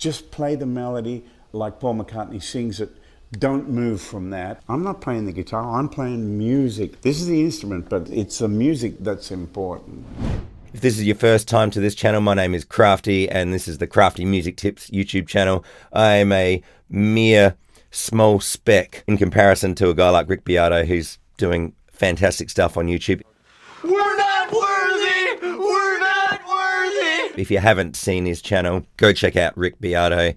just play the melody like Paul McCartney sings it. Don't move from that. I'm not playing the guitar, I'm playing music. This is the instrument, but it's the music that's important. If this is your first time to this channel, my name is Crafty, and this is the Crafty Music Tips YouTube channel. I am a mere small speck in comparison to a guy like Rick Beato, who's doing fantastic stuff on YouTube. We're not worthy! We're not worthy! If you haven't seen his channel, go check out Rick Beato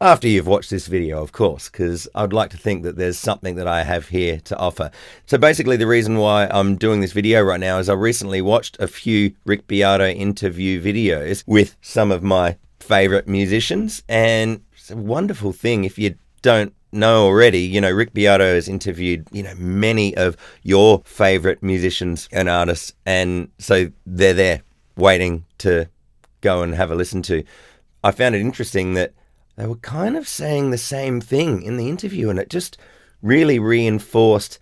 after you've watched this video, of course, because I'd like to think that there's something that I have here to offer. So basically the reason why I'm doing this video right now is I recently watched a few Rick Beato interview videos with some of my favorite musicians, and it's a wonderful thing. If you don't know already, you know, Rick Beato has interviewed, you know, many of your favorite musicians and artists, and so they're there waiting to go and have a listen to. I found it interesting that they were kind of saying the same thing in the interview, and it just really reinforced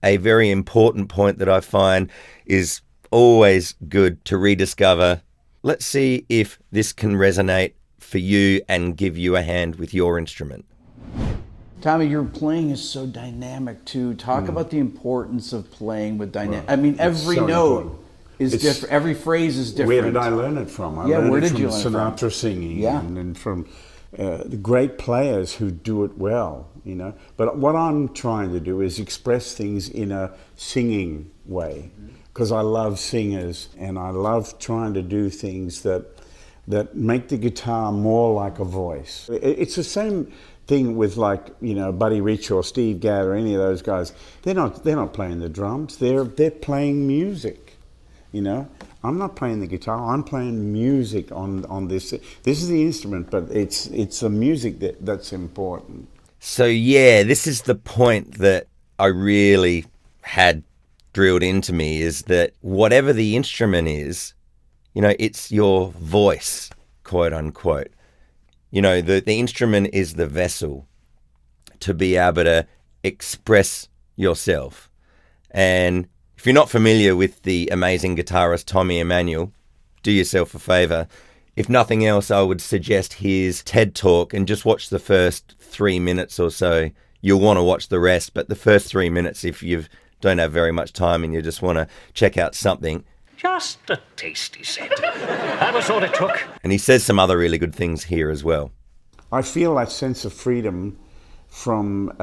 a very important point that I find is always good to rediscover. Let's see if this can resonate for you and give you a hand with your instrument. Tommy, your playing is so dynamic too. Talk about the importance of playing with dynamic. I mean, every note is different. Every phrase is different. Where did I learn it from? I learned where it did from you learn Sinatra from? singing, Yeah. and from the great players who do it well, you know. But what I'm trying to do is express things in a singing way, because I love singers, and I love trying to do things that make the guitar more like a voice. It's the same thing with, like, you know, Buddy Rich or Steve Gadd or any of those guys. They're not playing the drums. They're playing music, you know. I'm not playing the guitar, I'm playing music on this. This is the instrument, but it's the music that's important. So yeah, this is the point that I really had drilled into me, is that whatever the instrument is, you know, it's your voice, quote unquote. You know, the instrument is the vessel to be able to express yourself. And if you're not familiar with the amazing guitarist Tommy Emmanuel, do yourself a favor. If nothing else, I would suggest his TED Talk and just watch the first 3 minutes or so. You'll want to watch the rest, but the first 3 minutes, if you don't have very much time and you just want to check out something. Just a taste, he said. That was all it took. And he says some other really good things here as well. I feel that sense of freedom from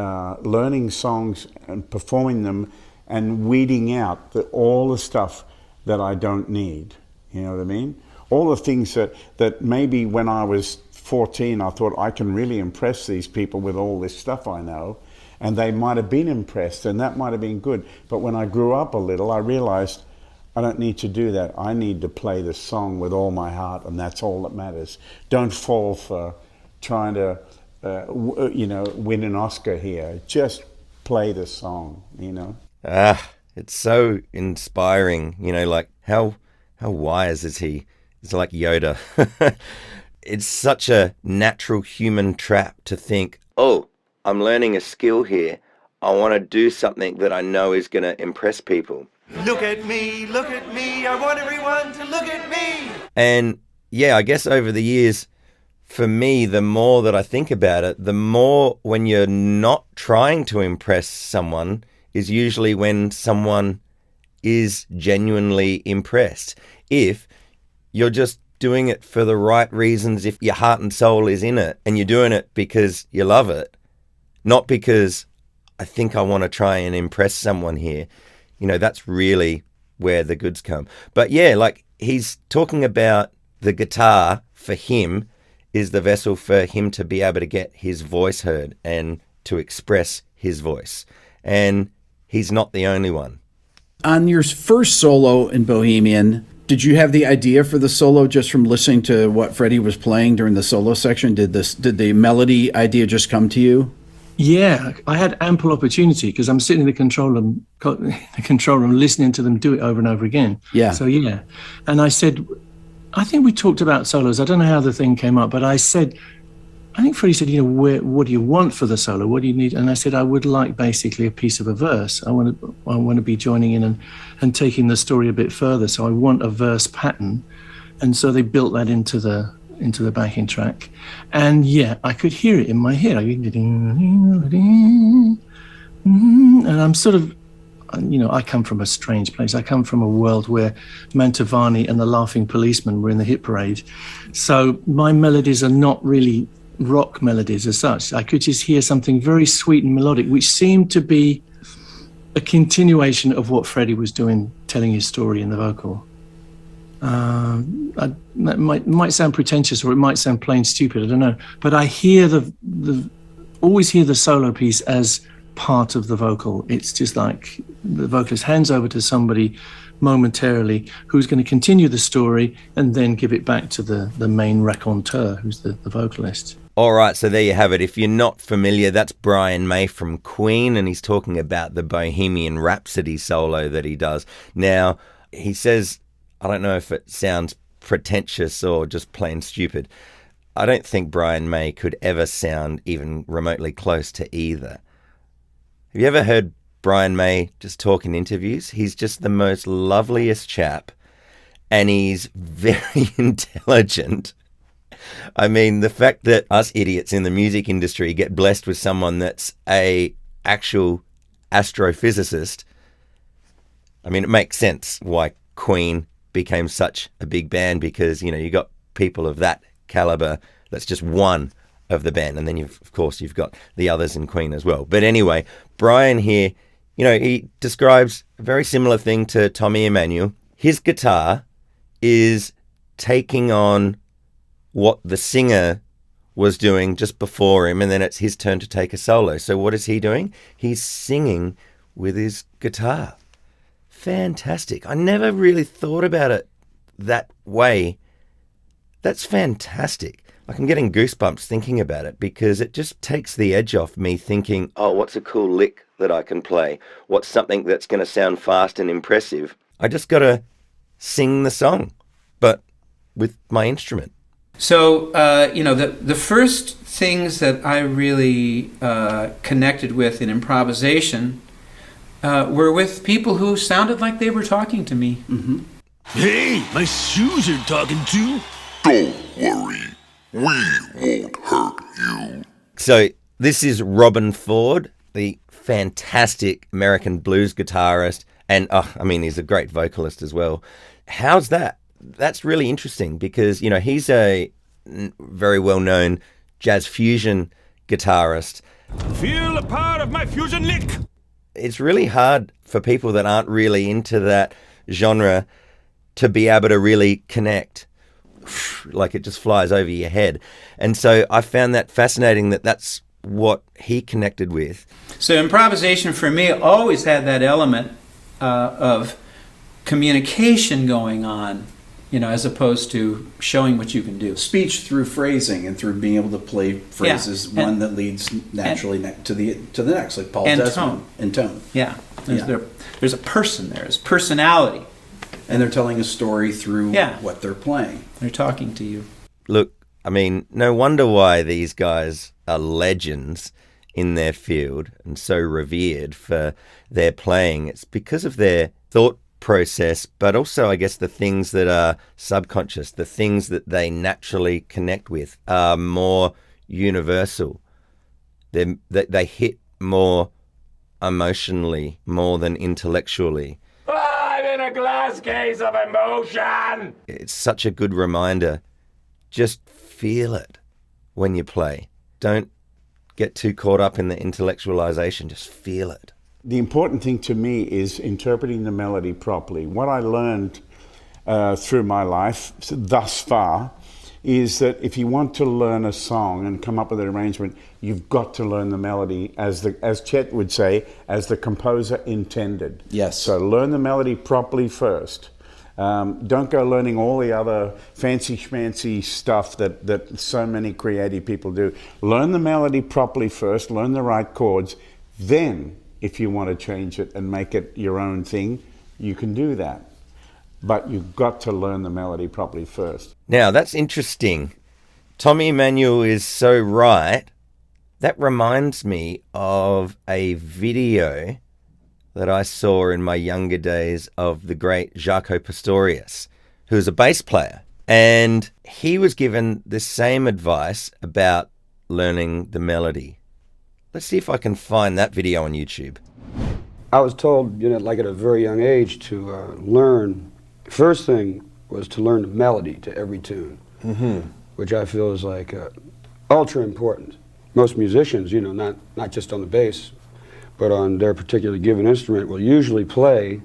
learning songs and performing them and weeding out all the stuff that I don't need. You know what I mean? All the things that maybe when I was 14 I thought I can really impress these people with all this stuff I know, and they might have been impressed and that might have been good. But when I grew up a little, I realized I don't need to do that. I need to play the song with all my heart, and that's all that matters. Don't fall for trying to you know, win an Oscar here. Just play the song, you know. It's so inspiring, you know, like how wise is he? It's like Yoda. It's such a natural human trap to think, oh, I'm learning a skill here. I want to do something that I know is going to impress people. Look at me, I want everyone to look at me! And yeah, I guess over the years, for me, the more that I think about it, the more when you're not trying to impress someone is usually when someone is genuinely impressed. If you're just doing it for the right reasons, if your heart and soul is in it, and you're doing it because you love it, not because I think I want to try and impress someone here, you know, that's really where the goods come. But yeah, like he's talking about the guitar for him is the vessel for him to be able to get his voice heard and to express his voice. And he's not the only one. On your first solo in Bohemian, did you have the idea for the solo just from listening to what Freddie was playing during the solo section? Did the melody idea just come to you? Yeah, I had ample opportunity because I'm sitting in the control room listening to them do it over and over again. Yeah. So yeah, and I said, I think we talked about solos. I don't know how the thing came up, but I said, I think Freddie said, you know, what do you want for the solo? What do you need? And I said, I would like basically a piece of a verse. I want to be joining in and taking the story a bit further. So I want a verse pattern. And so they built that into the into the backing track, and yeah, I could hear it in my head. And I'm sort of, you know, I come from a strange place. I come from a world where Mantovani and the Laughing Policeman were in the hit parade. So my melodies are not really rock melodies as such. I could just hear something very sweet and melodic, which seemed to be a continuation of what Freddie was doing, telling his story in the vocal. That might sound pretentious, or it might sound plain stupid, I don't know. But I hear always hear the solo piece as part of the vocal. It's just like the vocalist hands over to somebody momentarily who's going to continue the story and then give it back to the main raconteur, who's the vocalist. All right, so there you have it. If you're not familiar, that's Brian May from Queen, and he's talking about the Bohemian Rhapsody solo that he does. Now, he says, I don't know if it sounds pretentious or just plain stupid. I don't think Brian May could ever sound even remotely close to either. Have you ever heard Brian May just talk in interviews? He's just the most loveliest chap, and he's very intelligent. I mean, the fact that us idiots in the music industry get blessed with someone that's a actual astrophysicist, I mean, it makes sense why Queen became such a big band, because, you know, you got people of that caliber. That's just one of the band, and then of course you've got the others in Queen as well. But anyway, Brian here, you know, he describes a very similar thing to Tommy Emmanuel. His guitar is taking on what the singer was doing just before him, and then it's his turn to take a solo. So what is he doing? He's singing with his guitar. Fantastic. I never really thought about it that way. That's fantastic. Like, I'm getting goosebumps thinking about it, because it just takes the edge off me thinking, oh, what's a cool lick that I can play? What's something that's going to sound fast and impressive? I just got to sing the song, but with my instrument. So, you know, the first things that I really connected with in improvisation were with people who sounded like they were talking to me. Mm-hmm. Hey, my shoes are talking too. Don't worry, we won't hurt you. So this is Robben Ford, the fantastic American blues guitarist, and I mean, he's a great vocalist as well. How's that? That's really interesting, because, you know, he's a very well-known jazz fusion guitarist. Feel a part of my fusion lick. It's really hard for people that aren't really into that genre to be able to really connect. Like, it just flies over your head. And so I found that fascinating, that that's what he connected with. So improvisation for me always had that element of communication going on, you know, as opposed to showing what you can do. Speech through phrasing and through being able to play phrases, yeah. one that leads naturally to the next, like Paul Desmond. Tone. And tone. Yeah. There's a person there. There's personality. And they're telling a story through what they're playing. They're talking to you. Look, I mean, no wonder why these guys are legends in their field and so revered for their playing. It's because of their thought process, but also, I guess, the things that are subconscious, the things that they naturally connect with are more universal. They hit more emotionally, more than intellectually. I'm in a glass case of emotion. It's such a good reminder. Just feel it when you play. Don't get too caught up in the intellectualization. Just feel it. The important thing to me is interpreting the melody properly. What I learned through my life thus far is that if you want to learn a song and come up with an arrangement, you've got to learn the melody, as Chet would say, as the composer intended. Yes. So learn the melody properly first. Don't go learning all the other fancy schmancy stuff that so many creative people do. Learn the melody properly first, learn the right chords, then if you want to change it and make it your own thing, you can do that. But you've got to learn the melody properly first. Now, that's interesting. Tommy Emmanuel is so right. That reminds me of a video that I saw in my younger days of the great Jaco Pastorius, who was a bass player. And he was given the same advice about learning the melody. Let's see if I can find that video on YouTube. I was told, like at a very young age to learn, first thing was to learn the melody to every tune, which I feel is like ultra important. Most musicians, not just on the bass, but on their particular given instrument, will usually play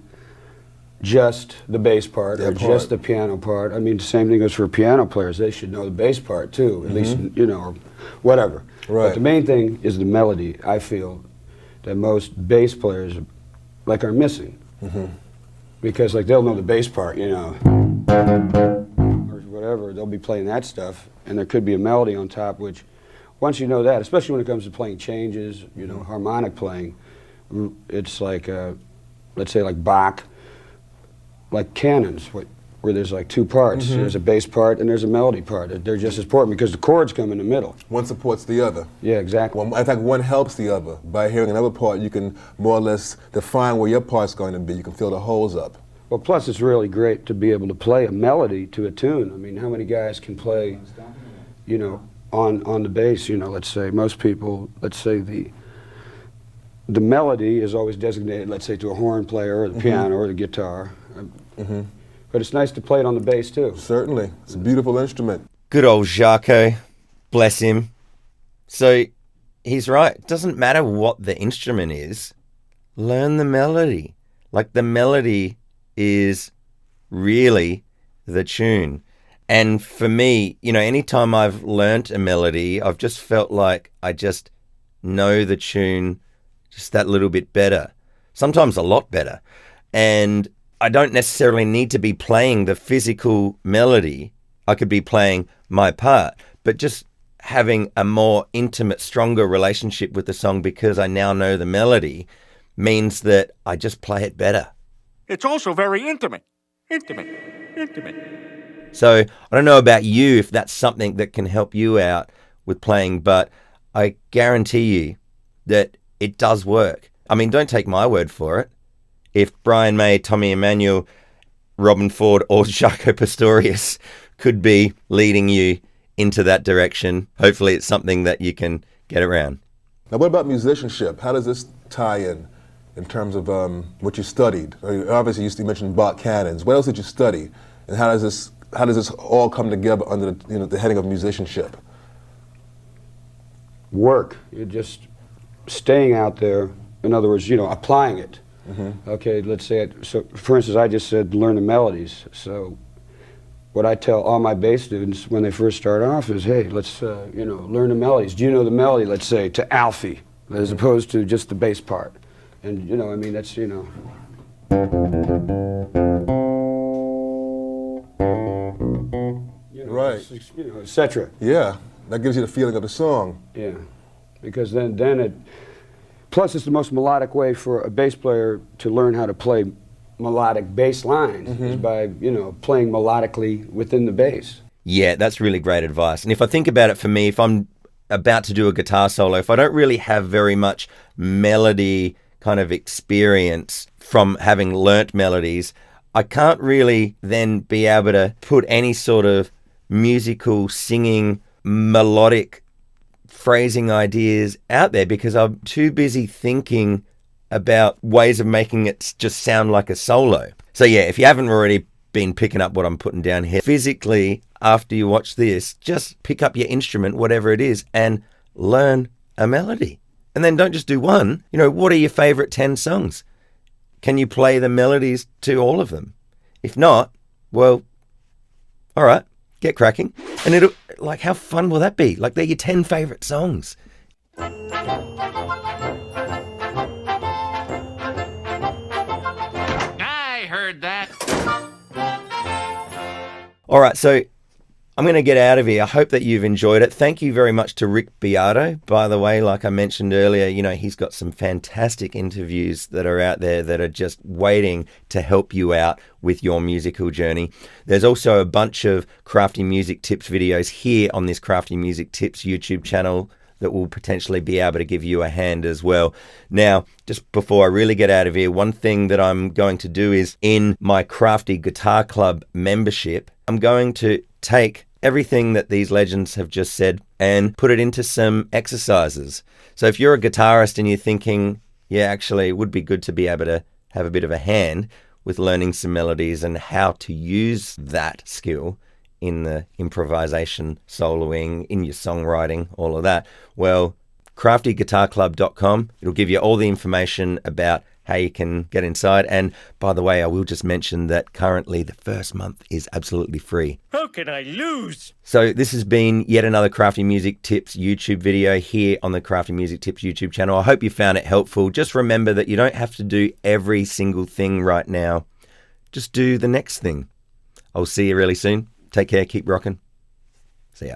just the bass part or just the piano part. I mean, the same thing goes for piano players. They should know the bass part too, at least, or whatever. Right. But the main thing is the melody, I feel, that most bass players are missing. Because they'll know the bass part, or whatever, they'll be playing that stuff, and there could be a melody on top, which once you know that, especially when it comes to playing changes, harmonic playing, it's like, let's say like Bach, like canons, where there's like two parts. There's a bass part and there's a melody part. They're just as important because the chords come in the middle. One supports the other. Yeah, exactly. Well, I think one helps the other. By hearing another part, you can more or less define where your part's going to be. You can fill the holes up. Well, plus it's really great to be able to play a melody to a tune. I mean, how many guys can play, on the bass, let's say, most people, let's say the melody is always designated, let's say, to a horn player or the piano or the guitar. But it's nice to play it on the bass too. Certainly. It's a beautiful instrument. Good old Jaco, bless him. So he's right. It doesn't matter what the instrument is. Learn the melody. Like, the melody is really the tune. And for me, anytime I've learnt a melody, I've just felt like I just know the tune just that little bit better. Sometimes a lot better. And I don't necessarily need to be playing the physical melody. I could be playing my part, but just having a more intimate, stronger relationship with the song because I now know the melody means that I just play it better. It's also very intimate. Intimate. So I don't know about you if that's something that can help you out with playing, but I guarantee you that it does work. I mean, don't take my word for it. If Brian May, Tommy Emmanuel, Robben Ford, or Jaco Pastorius could be leading you into that direction, hopefully it's something that you can get around. Now, what about musicianship? How does this tie in terms of what you studied? Obviously, you mentioned Bach canons. What else did you study? And how does this all come together under the heading of musicianship? Work. You're just staying out there. In other words, applying it. Okay, let's say so for instance, I just said learn the melodies. So what I tell all my bass students when they first start off is, hey, let's learn the melodies. Do you know the melody, let's say, to Alfie, as opposed to just the bass part? And that's right, etc. Yeah, that gives you the feeling of the song. Yeah, because then it. Plus, it's the most melodic way for a bass player to learn how to play melodic bass lines is by, playing melodically within the bass. Yeah, that's really great advice. And if I think about it, for me, if I'm about to do a guitar solo, if I don't really have very much melody kind of experience from having learnt melodies, I can't really then be able to put any sort of musical, singing, melodic phrasing ideas out there because I'm too busy thinking about ways of making it just sound like a solo. So yeah, if you haven't already been picking up what I'm putting down here, physically, after you watch this, just pick up your instrument, whatever it is, and learn a melody. And then don't just do one. What are your favorite 10 songs? Can you play the melodies to all of them? If not, well, all right, get cracking. And it'll, how fun will that be? They're your 10 favorite songs. I heard that. All right, so I'm going to get out of here. I hope that you've enjoyed it. Thank you very much to Rick Beato. By the way, like I mentioned earlier, he's got some fantastic interviews that are out there that are just waiting to help you out with your musical journey. There's also a bunch of Crafty Music Tips videos here on this Crafty Music Tips YouTube channel that will potentially be able to give you a hand as well. Now, just before I really get out of here, one thing that I'm going to do is in my Crafty Guitar Club membership, I'm going to take everything that these legends have just said and put it into some exercises. So if you're a guitarist and you're thinking, yeah, actually, it would be good to be able to have a bit of a hand with learning some melodies and how to use that skill in the improvisation, soloing, in your songwriting, all of that, well, craftyguitarclub.com, it'll give you all the information about how you can get inside. And by the way, I will just mention that currently the first month is absolutely free. How can I lose? So this has been yet another Crafty Music Tips YouTube video here on the Crafty Music Tips YouTube channel. I hope you found it helpful. Just remember that you don't have to do every single thing right now. Just do the next thing. I'll see you really soon. Take care. Keep rocking. See ya.